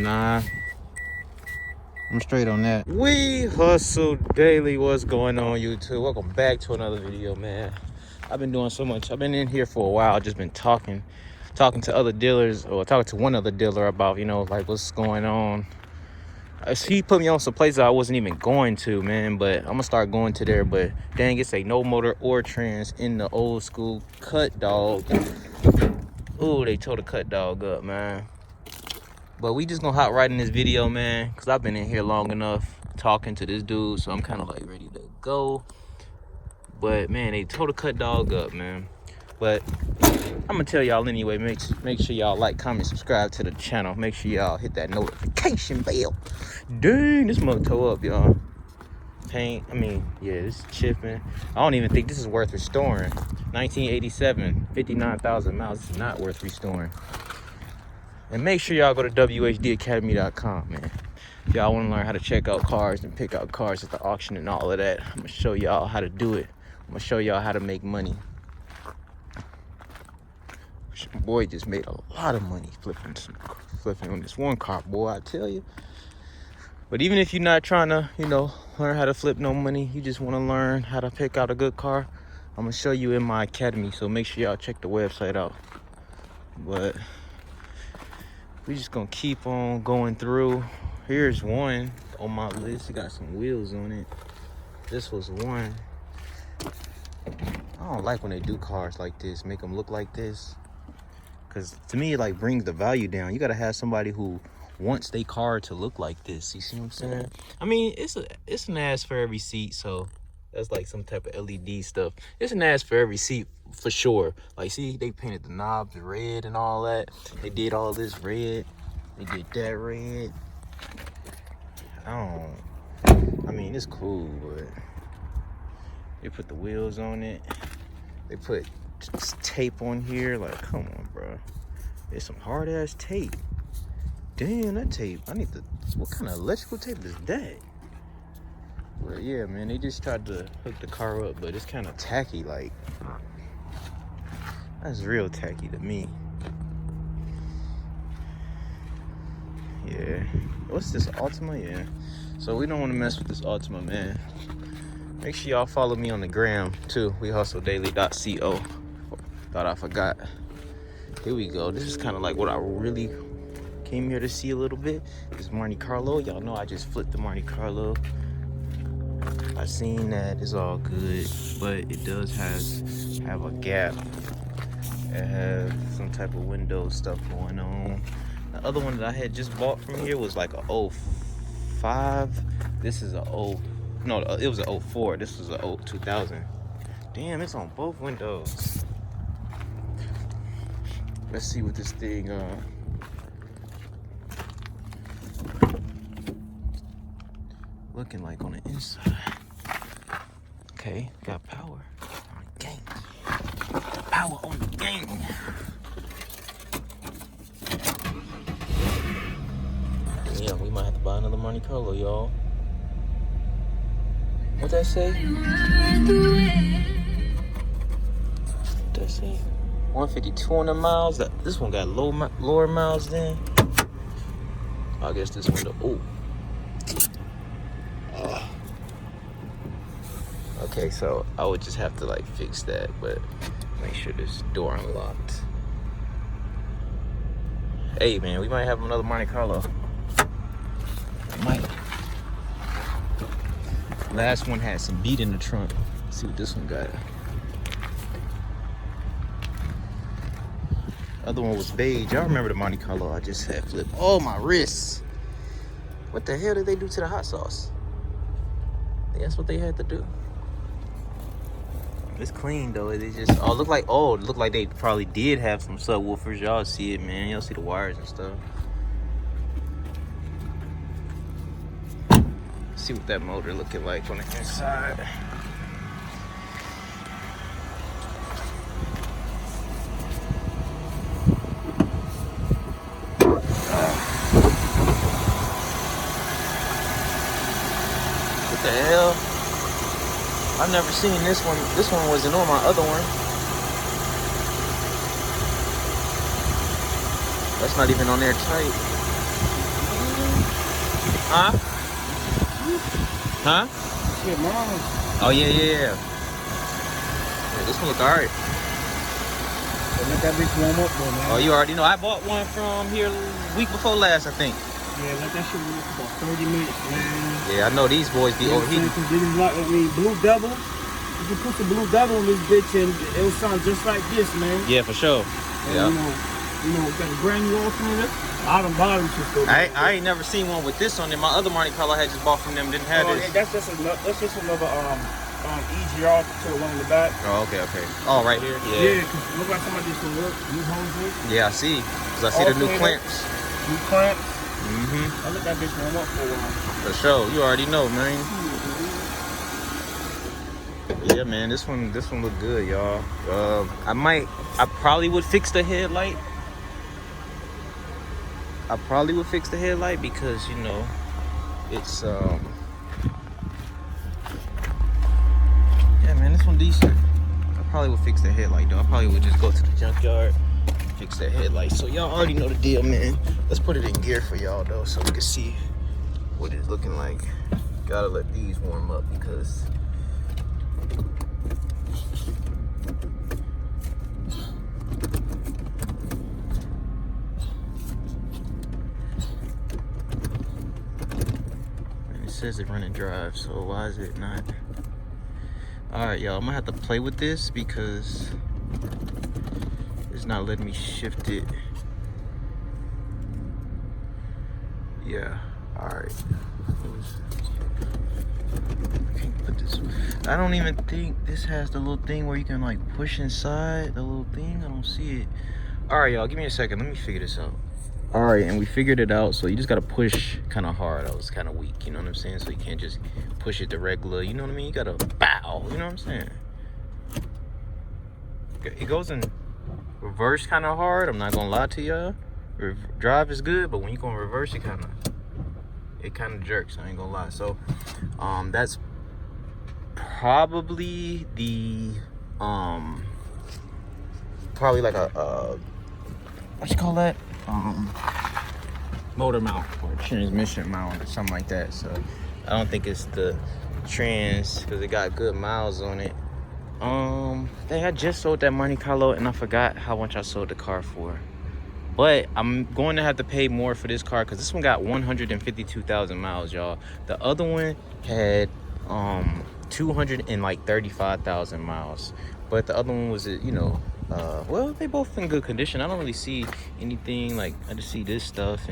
Nah, I'm straight on that. We hustle daily. What's going on, YouTube? Welcome back to another video, man. I've been doing so much. I've been in here for a while, just been talking to other dealers, or talking to one other dealer about, like what's going on. He put me on some places I wasn't even going to, man, but I'm gonna start going to there. But dang, it's a no motor or trans in the old school cut dog. Ooh, they tore the cut dog up, man. But we just gonna hop right in this video, man, because I've been in here long enough talking to this dude, so I'm kind of like ready to go. But man, they tore the cut dog up, man. But I'm gonna tell y'all anyway, make sure y'all like, comment, subscribe to the channel. Make sure y'all hit that notification bell. Dang, this mug tore up, y'all. Paint, yeah, this is chipping. I don't even think this is worth restoring. 1987, 59,000 miles. This is not worth restoring. And make sure y'all go to wehustledaily.com, man. If y'all want to learn how to check out cars and pick out cars at the auction and all of that, I'm gonna show y'all how to do it. I'm gonna show y'all how to make money. My boy just made a lot of money flipping on this one car, boy, I tell you. But even if you're not trying to, learn how to flip no money, you just want to learn how to pick out a good car, I'm gonna show you in my academy. So make sure y'all check the website out. But we just gonna keep on going through. Here's one on my list. It got some wheels on it. This was one. I don't like when they do cars like this, make them look like this, because to me it like brings the value down. You gotta have somebody who wants their car to look like this. You see what I'm saying? It's an ass for every seat, so that's like some type of LED stuff. It's an ass for every seat for sure. Like, see, they painted the knobs red and all that. They did all this red. They did that red. It's cool, but they put the wheels on it. They put tape on here. Like, come on, bro. There's some hard ass tape. Damn, that tape. What kind of electrical tape is that? But yeah, man, they just tried to hook the car up, but it's kind of tacky. Like, that's real tacky to me. Yeah. What's this, Altima? Yeah. So we don't want to mess with this Altima, man. Make sure y'all follow me on the gram too. wehustledaily.co. Thought I forgot. Here we go. This is kind of like what I really came here to see a little bit. This Monte Carlo. Y'all know I just flipped the Monte Carlo. I seen that. It's all good, but it does have a gap. It has some type of window stuff going on. The other one that I had just bought from here was like a 05. This is it was a 04. This was a 2000. Damn, it's on both windows. Let's see what this thing looking like on the inside. Okay, got power on the gang. Power on the gang. Yeah, we might have to buy another Monte Carlo, y'all. What'd that say? What'd that say? 152 on the miles. This one got lower miles than. I guess this window. Oh. Okay, so I would just have to like fix that, but make sure this door unlocked. Hey man, we might have another Monte Carlo. Might. Last one had some beat in the trunk. Let's see what this one got. Other one was beige. Y'all remember the Monte Carlo I just had flipped? Oh, my wrists. What the hell did they do to the hot sauce? That's what they had to do. It's clean though. It just it looked like they probably did have some subwoofers. Y'all see it, man. Y'all see the wires and stuff. See what that motor looking like on the inside. What the hell? I've never seen this one. This one wasn't on my other one. That's not even on there tight. Huh? Huh? Shit, mom. Oh, yeah. This one look alright. Let that bitch warm up though, man. Oh, you already know. I bought one from here week before last, I think. Yeah, let that shit warm up for about 30 minutes, man. Yeah, I know these boys be overheating. This is like, Blue Devil. You can put the Blue Devil on this bitch and it'll sound just like this, man. Yeah, for sure. And Yeah. You know, got a brand new alternator. Bottom shit though. I ain't never seen one with this on it. My other Monte Carlo I had just bought from them didn't have this. Yeah, that's just another EGR to along the back. Oh, okay. Oh, right here? Yeah, because look like somebody did some work. New hoses. Yeah, I see. Because I see the new clamps. New clamps. Mm-hmm. I let that bitch warm up for a while. For sure. You already know, man. Yeah, man. This one look good, y'all. I probably would fix the headlight. Because, you know, it's, yeah, man, this one decent. I probably would fix the headlight, though. I probably would just go to the junkyard, fix that headlight. So y'all already know the deal, man. Let's put it in gear for y'all, though, so we can see what it's looking like. Gotta let these warm up because it says it run and drive, so why is it not? All right, y'all, I'm gonna have to play with this because it's not letting me shift it. Yeah, all right. I can't put this. I don't even think this has the little thing where you can like push inside the little thing. I don't see it. All right, y'all, give me a second. Let me figure this out. All right, and we figured it out. So you just gotta push kind of hard. I was kind of weak, you know what I'm saying? So you can't just push it the regular, you know what I mean? You gotta bow, you know what I'm saying? It goes in reverse kind of hard. I'm not gonna lie to y'all. Drive is good, but when you go in reverse, it kind of jerks. I ain't gonna lie. So, that's probably the probably like a what you call that? Motor mount or transmission mount or something like that. So I don't think it's the trans because it got good miles on it. Dang, I just sold that Monte Carlo and I forgot how much I sold the car for. But I'm going to have to pay more for this car because this one got 152,000 miles, y'all. The other one had 235,000 miles. But the other one was, you know, well, they both in good condition. I don't really see anything, like, I just see this stuff.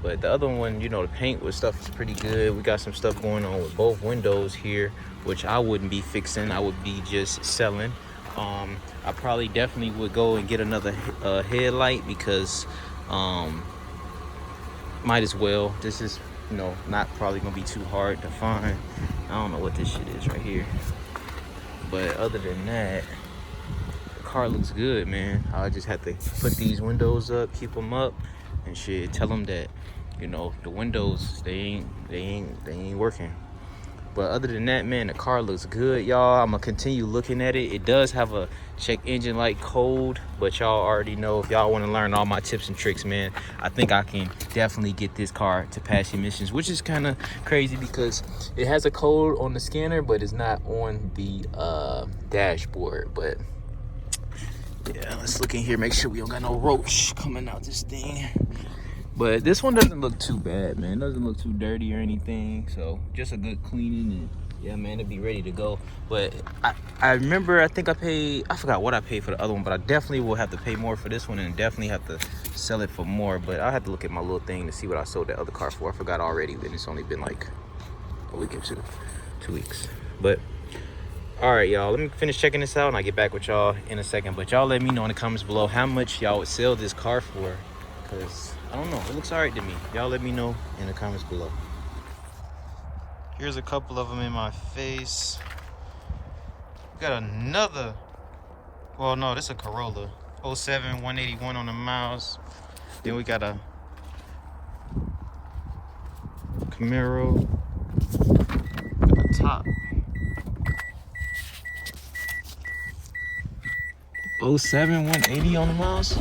But the other one, you know, the paint with stuff is pretty good. We got some stuff going on with both windows here, which I wouldn't be fixing. I would be just selling. I probably definitely would go and get another headlight because might as well. This is, you know, not probably gonna be too hard to find. I don't know what this shit is right here, but other than that, the car looks good, man. I just have to put these windows up, keep them up, and shit. Tell them that, you know, the windows they ain't working. But other than that, man, the car looks good, y'all. I'm gonna continue looking at it. It does have a check engine light code, but y'all already know, if y'all want to learn all my tips and tricks, man, I think I can definitely get this car to pass emissions, which is kind of crazy because it has a code on the scanner, but it's not on the dashboard. But yeah, let's look in here, make sure we don't got no roach coming out this thing. But this one doesn't look too bad, man. It doesn't look too dirty or anything. So just a good cleaning and yeah, man, it'd be ready to go. But I remember, I think I forgot what I paid for the other one, but I definitely will have to pay more for this one and definitely have to sell it for more. But I'll have to look at my little thing to see what I sold that other car for. I forgot already, and it's only been like a week or 2 weeks. But all right, y'all, let me finish checking this out and I'll get back with y'all in a second. But y'all let me know in the comments below how much y'all would sell this car for, because I don't know, it looks all right to me. Y'all let me know in the comments below. Here's a couple of them in my face. We got another, well, no, this is a Corolla. 07, 181 on the miles. Then we got a Camaro at the top. 07, 180 on the miles.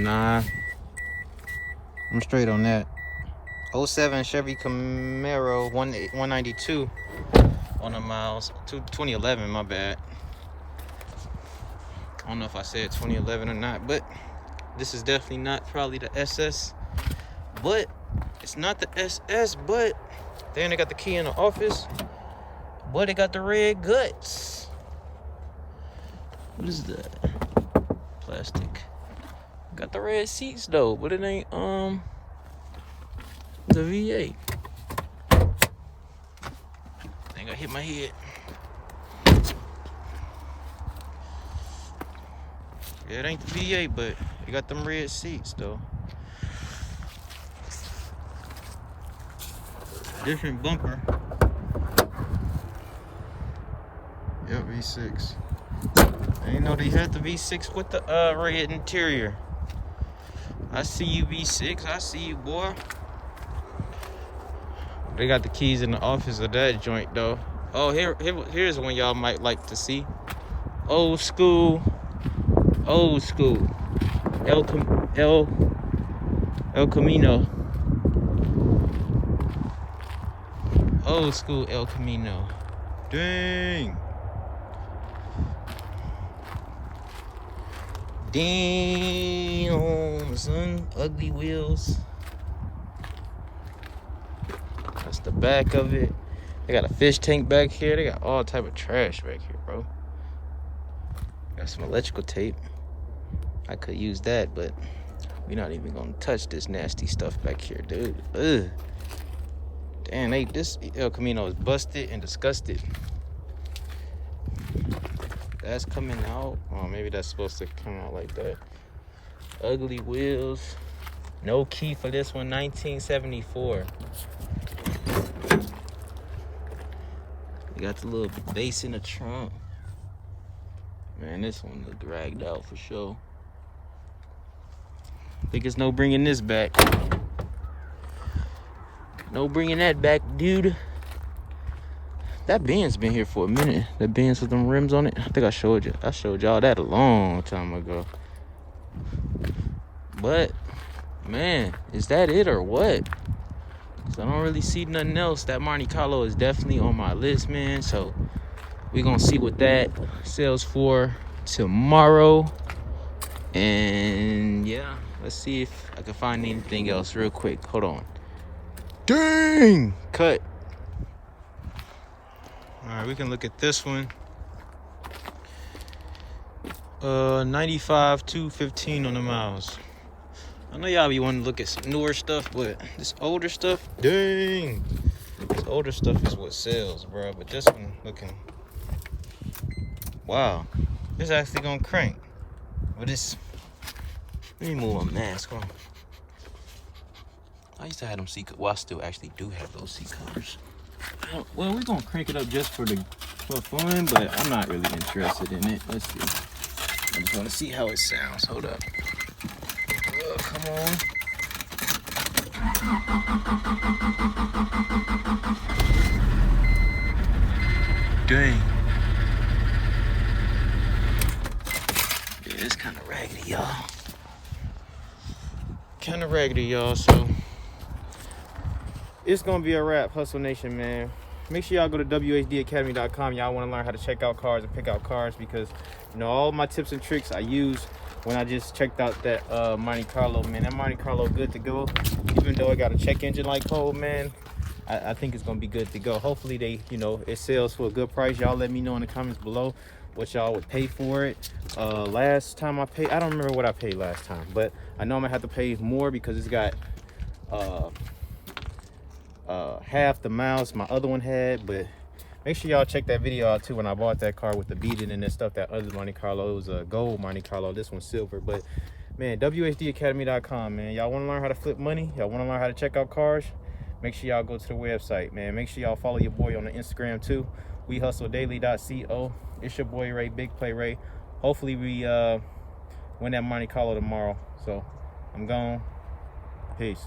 Nah, I'm straight on that. 07 Chevy Camaro 192 on the miles. 2011, my bad. I don't know if I said 2011 or not, but this is definitely not probably the SS. But it's not the SS, but then they got the key in the office. But they got the red guts. What is that? Plastic. Got the red seats though, but it ain't the V8. I think I hit my head. Yeah, it ain't the V8, but it got them red seats though. Different bumper. Yep, V6. I didn't know they had the V6 with the red interior. I see you, V6. I see you, boy. They got the keys in the office of that joint, though. Oh, here's one y'all might like to see. Old school. El Camino. Old school El Camino. Dang. Damn, son. Ugly wheels. That's the back of it. They got a fish tank back here. They got all type of trash back here, bro. Got some electrical tape. I could use that, but we're not even gonna touch this nasty stuff back here, dude. Ugh. Damn, this El Camino is busted and disgusted. That's coming out. Oh, maybe that's supposed to come out like that. Ugly wheels. No key for this one. 1974. You got the little bass in the trunk. Man, this one look dragged out for sure. Think it's no bringing this back. No bringing that back, dude. That Benz been here for a minute. That Benz with them rims on it. I think I showed you. I showed y'all that a long time ago. But man, is that it or what? Cause I don't really see nothing else. That Monte Carlo is definitely on my list, man. So we gonna see what that sells for tomorrow. And yeah, let's see if I can find anything else real quick. Hold on. Dang! Cut. Alright, we can look at this one. 95 215 on the miles. I know y'all be wanting to look at some newer stuff, but this older stuff, dang. This older stuff is what sells, bro. But this one looking, wow. It's actually gonna crank. But it's, let me move my mask on. I used to have them seat covers. Well, I still actually do have those seat covers. Well, we're gonna crank it up just for fun, but I'm not really interested in it. Let's see. I just want to see how it sounds. Hold up. Oh, come on. Dang. Yeah, it's kind of raggedy, y'all. So it's gonna be a wrap, Hustle Nation, man. Make sure y'all go to wehustledaily.com. Y'all want to learn how to check out cars and pick out cars, because you know all my tips and tricks I use when I just checked out that Monte Carlo, man. That Monte Carlo good to go. Even though it got a check engine light code, man, I think it's gonna be good to go. Hopefully it sells for a good price. Y'all let me know in the comments below what y'all would pay for it. Last time I paid, I don't remember what I paid last time, but I know I'm gonna have to pay more because it's got half the miles my other one had. But make sure y'all check that video out too when I bought that car with the beading and that stuff. That other Monte Carlo, it was a gold Monte Carlo, this one's silver. But man, wehustledaily.com, man. Y'all want to learn how to flip money, y'all want to learn how to check out cars, make sure y'all go to the website, man. Make sure y'all follow your boy on the Instagram too, wehustledaily.co. It's your boy Ray, Big Play Ray. Hopefully we win that Monte Carlo tomorrow. So I'm gone. Peace.